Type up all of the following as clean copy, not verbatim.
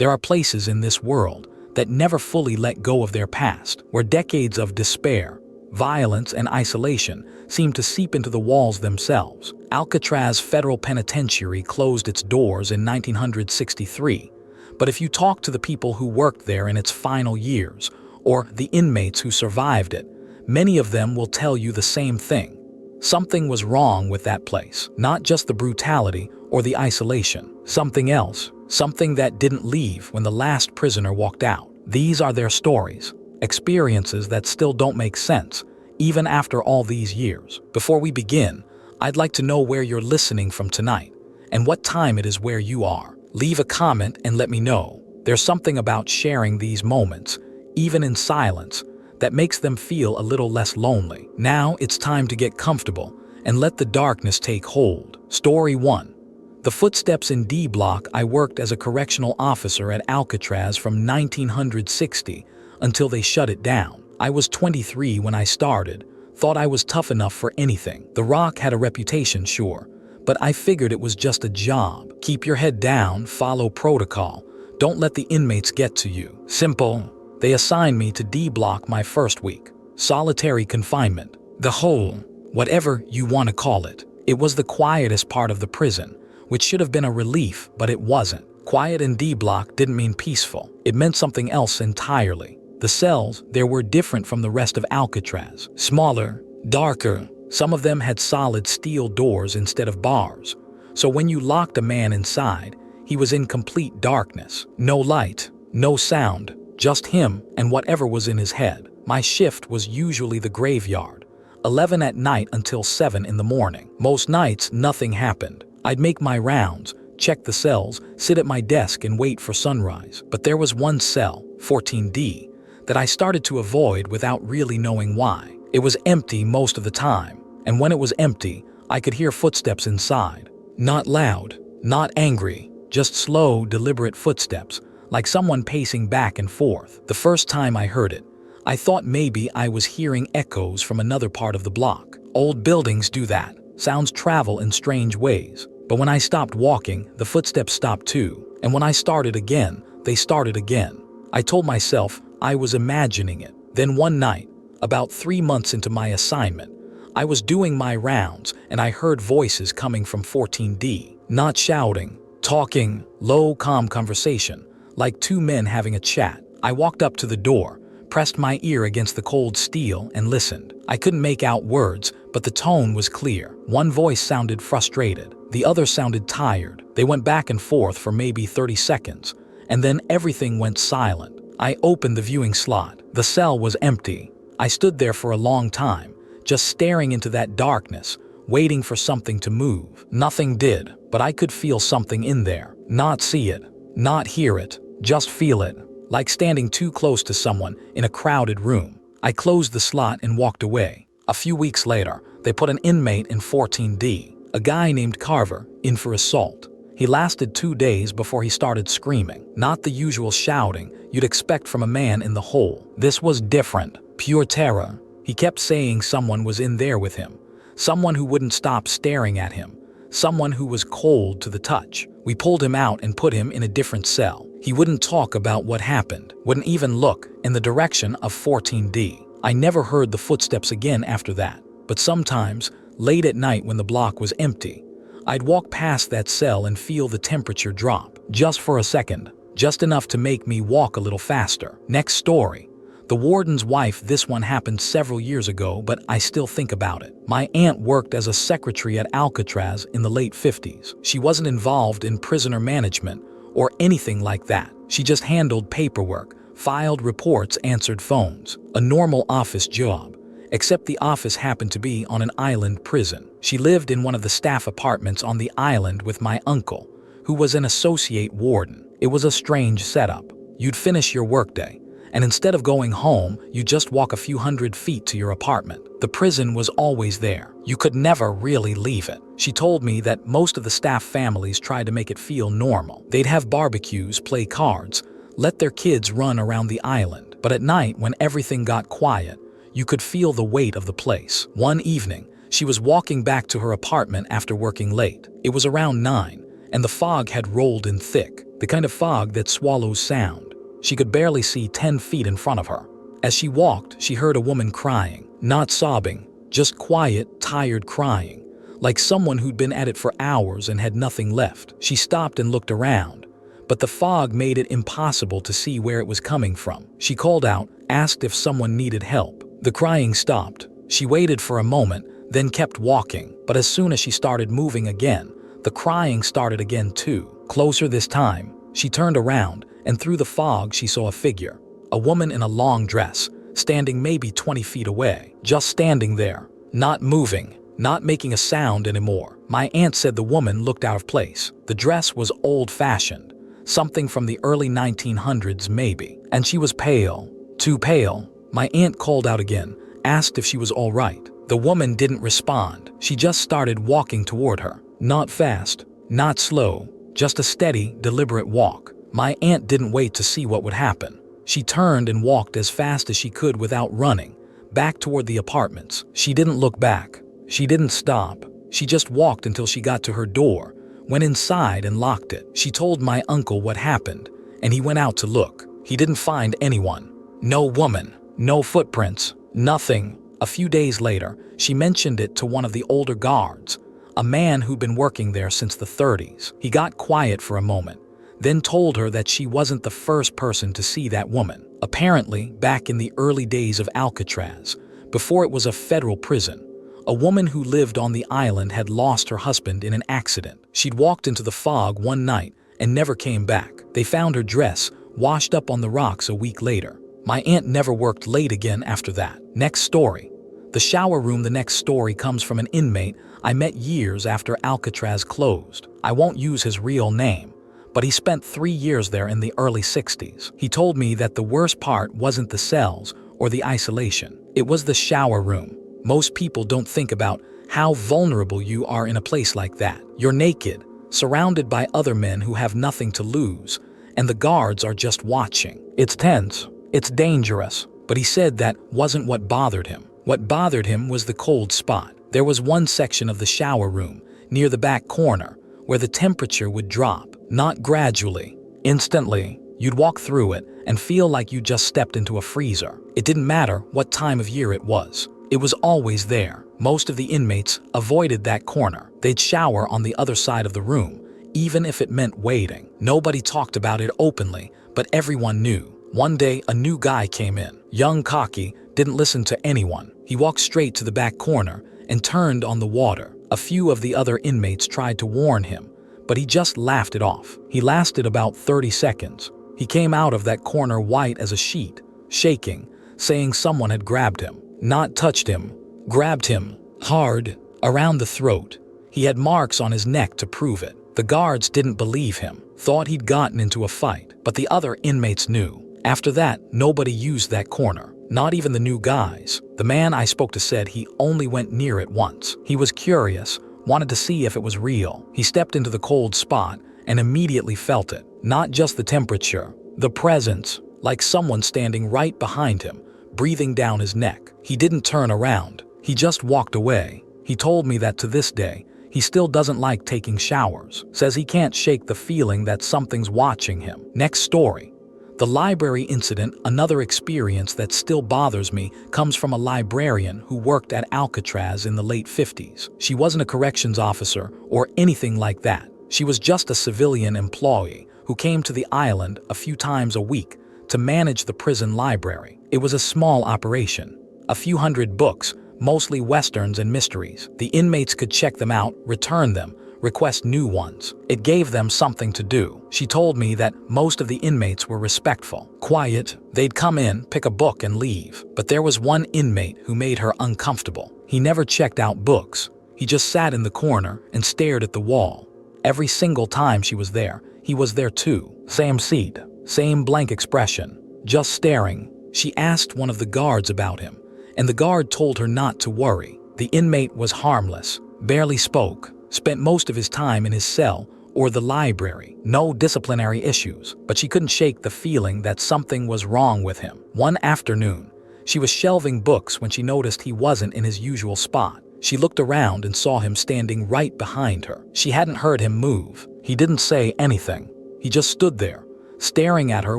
There are places in this world that never fully let go of their past, where decades of despair, violence, and isolation seem to seep into the walls themselves. Alcatraz Federal Penitentiary closed its doors in 1963, but if you talk to the people who worked there in its final years, or the inmates who survived it, many of them will tell you the same thing. Something was wrong with that place, not just the brutality or the isolation. Something else, something that didn't leave when the last prisoner walked out. These are their stories, experiences that still don't make sense, even after all these years. Before we begin, I'd like to know where you're listening from tonight, and what time it is where you are. Leave a comment and let me know. There's something about sharing these moments, even in silence, that makes them feel a little less lonely. Now it's time to get comfortable and let the darkness take hold. Story 1. The footsteps in D Block. I worked as a correctional officer at Alcatraz from 1960 until they shut it down. I was 23 when I started, thought I was tough enough for anything. The Rock had a reputation, sure, but I figured it was just a job. Keep your head down, follow protocol, don't let the inmates get to you. Simple. They assigned me to D Block my first week. Solitary confinement. The hole, whatever you want to call it. It was the quietest part of the prison, which should have been a relief, but it wasn't. Quiet in D Block didn't mean peaceful. It meant something else entirely. The cells there were different from the rest of Alcatraz. Smaller, darker. Some of them had solid steel doors instead of bars. So when you locked a man inside, he was in complete darkness. No light, no sound, just him and whatever was in his head. My shift was usually the graveyard, 11 at night until 7 in the morning. Most nights, nothing happened. I'd make my rounds, check the cells, sit at my desk and wait for sunrise. But there was one cell, 14D, that I started to avoid without really knowing why. It was empty most of the time, and when it was empty, I could hear footsteps inside. Not loud, not angry, just slow, deliberate footsteps, like someone pacing back and forth. The first time I heard it, I thought maybe I was hearing echoes from another part of the block. Old buildings do that. Sounds travel in strange ways. But when I stopped walking, the footsteps stopped too. And when I started again, they started again. I told myself I was imagining it. Then one night, about 3 months into my assignment, I was doing my rounds and I heard voices coming from 14D. Not shouting, talking, low, calm conversation, like two men having a chat. I walked up to the door, pressed my ear against the cold steel and listened. I couldn't make out words, but the tone was clear. One voice sounded frustrated. The other sounded tired. They went back and forth for maybe 30 seconds, and then everything went silent. I opened the viewing slot. The cell was empty. I stood there for a long time, just staring into that darkness, waiting for something to move. Nothing did, but I could feel something in there. Not see it, not hear it, just feel it, like standing too close to someone in a crowded room. I closed the slot and walked away. A few weeks later, they put an inmate in 14D, a guy named Carver, in for assault. He lasted 2 days before he started screaming. Not the usual shouting you'd expect from a man in the hole. This was different, pure terror. He kept saying someone was in there with him, someone who wouldn't stop staring at him, someone who was cold to the touch. We pulled him out and put him in a different cell. He wouldn't talk about what happened, wouldn't even look in the direction of 14D. I never heard the footsteps again after that, but sometimes, late at night when the block was empty, I'd walk past that cell and feel the temperature drop, just for a second, just enough to make me walk a little faster. Next story. The warden's wife. This one happened several years ago, but I still think about it. My aunt worked as a secretary at Alcatraz in the late 50s. She wasn't involved in prisoner management or anything like that. She just handled paperwork, filed reports, answered phones. A normal office job, except the office happened to be on an island prison. She lived in one of the staff apartments on the island with my uncle, who was an associate warden. It was a strange setup. You'd finish your workday, and instead of going home, you just walk a few hundred feet to your apartment. The prison was always there. You could never really leave it. She told me that most of the staff families tried to make it feel normal. They'd have barbecues, play cards, let their kids run around the island. But at night, when everything got quiet, you could feel the weight of the place. One evening, she was walking back to her apartment after working late. It was around 9, and the fog had rolled in thick. the kind of fog that swallows sound. She could barely see 10 feet in front of her. As she walked, she heard a woman crying, not sobbing, just quiet, tired crying, like someone who'd been at it for hours and had nothing left. She stopped and looked around, but the fog made it impossible to see where it was coming from. She called out, asked if someone needed help. The crying stopped. She waited for a moment, then kept walking, but as soon as she started moving again, the crying started again too. Closer this time, she turned around, and through the fog she saw a figure, a woman in a long dress, standing maybe 20 feet away, just standing there, not moving, not making a sound anymore. My aunt said the woman looked out of place. The dress was old-fashioned, something from the early 1900s maybe, and she was pale, too pale. My aunt called out again, asked if she was all right. The woman didn't respond. She just started walking toward her. Not fast, not slow, just a steady, deliberate walk. My aunt didn't wait to see what would happen. She turned and walked as fast as she could without running, back toward the apartments. She didn't look back. She didn't stop. She just walked until she got to her door, went inside and locked it. She told my uncle what happened, and he went out to look. He didn't find anyone. No woman, no footprints, nothing. A few days later, she mentioned it to one of the older guards, a man who'd been working there since the 30s. He got quiet for a moment, then told her that she wasn't the first person to see that woman. Apparently, back in the early days of Alcatraz, before it was a federal prison, a woman who lived on the island had lost her husband in an accident. She'd walked into the fog one night and never came back. They found her dress washed up on the rocks a week later. My aunt never worked late again after that. Next story. The shower room. The next story comes from an inmate I met years after Alcatraz closed. I won't use his real name, but he spent 3 years there in the early 60s. He told me that the worst part wasn't the cells or the isolation. It was the shower room. Most people don't think about how vulnerable you are in a place like that. You're naked, surrounded by other men who have nothing to lose, and the guards are just watching. It's tense. It's dangerous. But he said that wasn't what bothered him. What bothered him was the cold spot. There was one section of the shower room, near the back corner, where the temperature would drop, not gradually, instantly. You'd walk through it and feel like you just stepped into a freezer. It didn't matter what time of year it was. It was always there. Most of the inmates avoided that corner. They'd shower on the other side of the room, even if it meant waiting. Nobody talked about it openly, but everyone knew. One day, a new guy came in. Young, cocky, didn't listen to anyone. He walked straight to the back corner and turned on the water. A few of the other inmates tried to warn him, but he just laughed it off. He lasted about 30 seconds. He came out of that corner white as a sheet, shaking, saying someone had grabbed him. Not touched him, grabbed him, hard, around the throat. He had marks on his neck to prove it. The guards didn't believe him, thought he'd gotten into a fight, but the other inmates knew. After that, nobody used that corner, not even the new guys. The man I spoke to said he only went near it once. He was curious, wanted to see if it was real. He stepped into the cold spot and immediately felt it. Not just the temperature, the presence, like someone standing right behind him, breathing down his neck. He didn't turn around. He just walked away. He told me that to this day, he still doesn't like taking showers. Says he can't shake the feeling that something's watching him. Next story. The library incident. Another experience that still bothers me comes from a librarian who worked at Alcatraz in the late 50s. She wasn't a corrections officer or anything like that. She was just a civilian employee who came to the island a few times a week to manage the prison library. It was a small operation. A few hundred books, mostly westerns and mysteries. The inmates could check them out, return them, request new ones. It gave them something to do. She told me that most of the inmates were respectful, quiet. They'd come in, pick a book and leave. But there was one inmate who made her uncomfortable. He never checked out books. He just sat in the corner and stared at the wall. Every single time she was there, he was there too. Same seat, same blank expression, just staring. She asked one of the guards about him, and the guard told her not to worry. The inmate was harmless, barely spoke, spent most of his time in his cell or the library. No disciplinary issues, but she couldn't shake the feeling that something was wrong with him. One afternoon, she was shelving books when she noticed he wasn't in his usual spot. She looked around and saw him standing right behind her. She hadn't heard him move. He didn't say anything. He just stood there, staring at her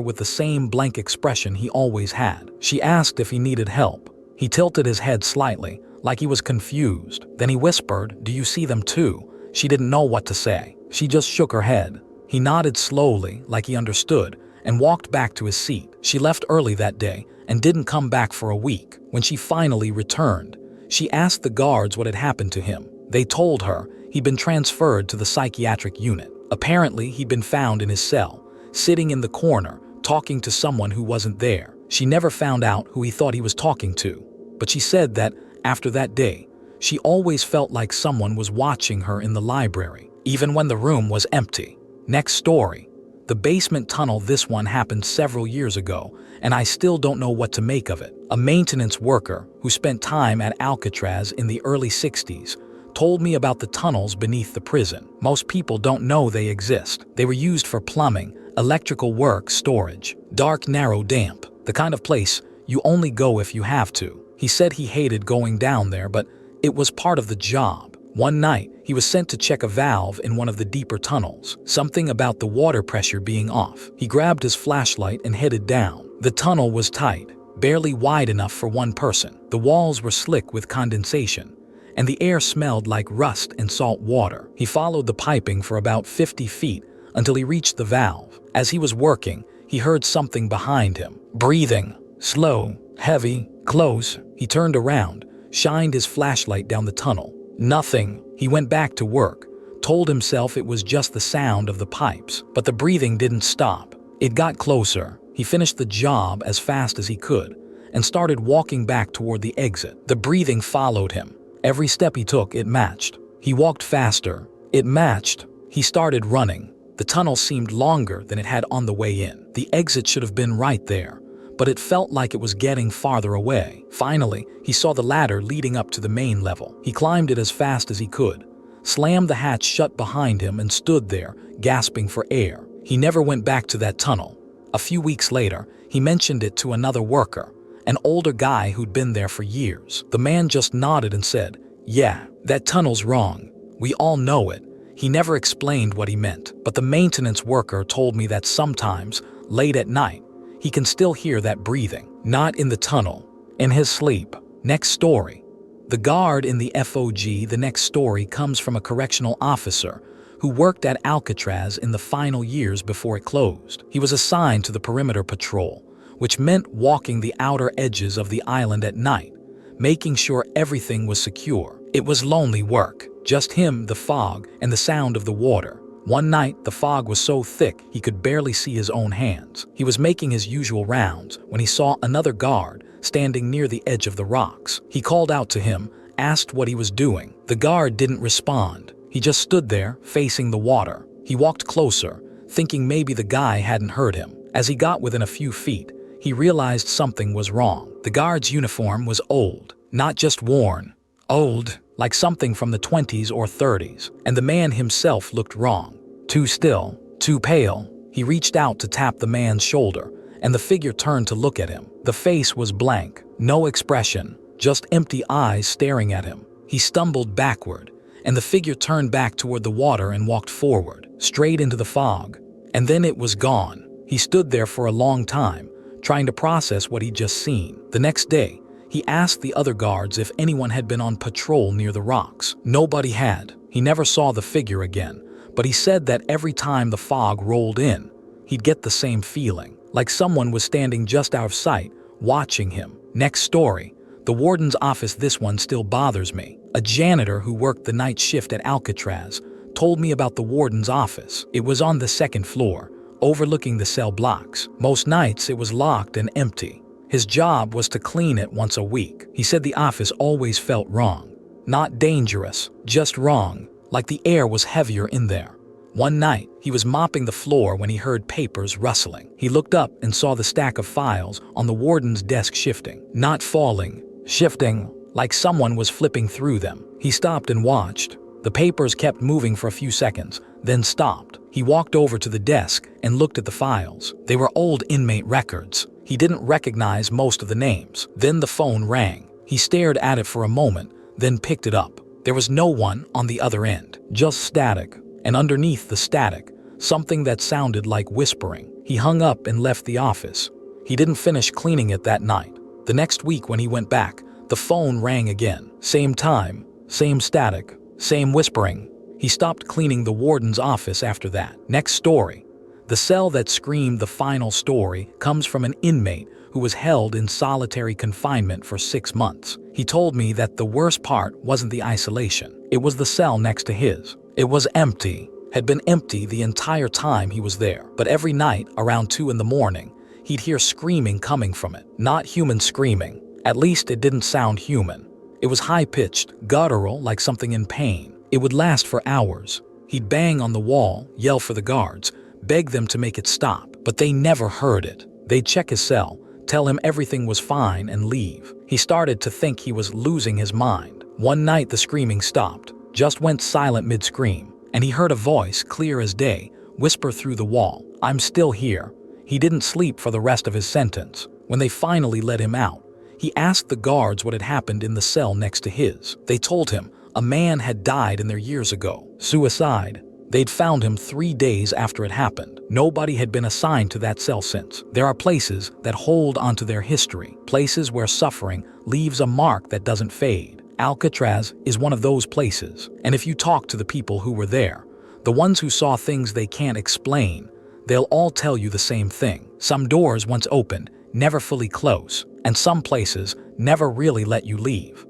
with the same blank expression he always had. She asked if he needed help. He tilted his head slightly, like he was confused. Then he whispered, "Do you see them too?" She didn't know what to say. She just shook her head. He nodded slowly, like he understood, and walked back to his seat. She left early that day and didn't come back for a week. When she finally returned, she asked the guards what had happened to him. They told her he'd been transferred to the psychiatric unit. Apparently, he'd been found in his cell, sitting in the corner, talking to someone who wasn't there. She never found out who he thought he was talking to, but she said that after that day, she always felt like someone was watching her in the library, even when the room was empty. Next story. The basement tunnel. This one happened several years ago, and I still don't know what to make of it. A maintenance worker who spent time at Alcatraz in the early 60s told me about the tunnels beneath the prison. Most people don't know they exist. They were used for plumbing, electrical work, storage. Dark, narrow, damp. The kind of place you only go if you have to. He said he hated going down there, but it was part of the job. One night, he was sent to check a valve in one of the deeper tunnels. Something about the water pressure being off. He grabbed his flashlight and headed down. The tunnel was tight, barely wide enough for one person. The walls were slick with condensation, and the air smelled like rust and salt water. He followed the piping for about 50 feet until he reached the valve. As he was working, he heard something behind him. Breathing. Slow, heavy, close. He turned around, shined his flashlight down the tunnel. Nothing. He went back to work, told himself it was just the sound of the pipes, but the breathing didn't stop. It got closer. He finished the job as fast as he could and started walking back toward the exit. The breathing followed him. Every step he took, it matched. He walked faster. It matched. He started running. The tunnel seemed longer than it had on the way in. The exit should have been right there, but it felt like it was getting farther away. Finally, he saw the ladder leading up to the main level. He climbed it as fast as he could, slammed the hatch shut behind him, and stood there, gasping for air. He never went back to that tunnel. A few weeks later, he mentioned it to another worker, an older guy who'd been there for years. The man just nodded and said, "Yeah, that tunnel's wrong. We all know it." He never explained what he meant, but the maintenance worker told me that sometimes, late at night, he can still hear that breathing. Not in the tunnel, in his sleep. Next story. The guard in the FOG. The next story comes from a correctional officer who worked at Alcatraz in the final years before it closed. He was assigned to the perimeter patrol, which meant walking the outer edges of the island at night, making sure everything was secure. It was lonely work, just him, the fog, and the sound of the water. One night, the fog was so thick he could barely see his own hands. He was making his usual rounds when he saw another guard standing near the edge of the rocks. He called out to him, asked what he was doing. The guard didn't respond. He just stood there, facing the water. He walked closer, thinking maybe the guy hadn't heard him. As he got within a few feet, he realized something was wrong. The guard's uniform was old, not just worn. Old, like something from the 20s or 30s, and the man himself looked wrong. Too still, too pale. He reached out to tap the man's shoulder, and the figure turned to look at him. The face was blank, no expression, just empty eyes staring at him. He stumbled backward, and the figure turned back toward the water and walked forward, straight into the fog. And then it was gone. He stood there for a long time, trying to process what he'd just seen. The next day, he asked the other guards if anyone had been on patrol near the rocks. Nobody had. He never saw the figure again, but he said that every time the fog rolled in, he'd get the same feeling, like someone was standing just out of sight, watching him. Next story. The warden's office. This one still bothers me. A janitor who worked the night shift at Alcatraz told me about the warden's office. It was on the second floor, overlooking the cell blocks. Most nights it was locked and empty. His job was to clean it once a week. He said the office always felt wrong. Not dangerous, just wrong, like the air was heavier in there. One night, he was mopping the floor when he heard papers rustling. He looked up and saw the stack of files on the warden's desk shifting. Not falling, shifting, like someone was flipping through them. He stopped and watched. The papers kept moving for a few seconds, then stopped. He walked over to the desk and looked at the files. They were old inmate records. He didn't recognize most of the names. Then the phone rang. He stared at it for a moment, then picked it up. There was no one on the other end, just static, and underneath the static, something that sounded like whispering. He hung up and left the office. He didn't finish cleaning it that night. The next week when he went back, the phone rang again. Same time, same static, same whispering. He stopped cleaning the warden's office after that. Next story. The cell that screamed the final story comes from an inmate who was held in solitary confinement for 6 months. He told me that the worst part wasn't the isolation. It was the cell next to his. It was empty, had been empty the entire time he was there. But every night, around 2 in the morning, he'd hear screaming coming from it. Not human screaming. At least it didn't sound human. It was high-pitched, guttural, like something in pain. It would last for hours. He'd bang on the wall, yell for the guards, beg them to make it stop, but they never heard it. They'd check his cell, tell him everything was fine, and leave. He started to think he was losing his mind. One night the screaming stopped, just went silent mid-scream, and he heard a voice, clear as day, whisper through the wall, "I'm still here." He didn't sleep for the rest of his sentence. When they finally let him out, he asked the guards what had happened in the cell next to his. They told him a man had died in there years ago. Suicide. They'd found him 3 days after it happened. Nobody had been assigned to that cell since. There are places that hold onto their history, places where suffering leaves a mark that doesn't fade. Alcatraz is one of those places. And if you talk to the people who were there, the ones who saw things they can't explain, they'll all tell you the same thing. Some doors once opened, never fully close, and some places never really let you leave.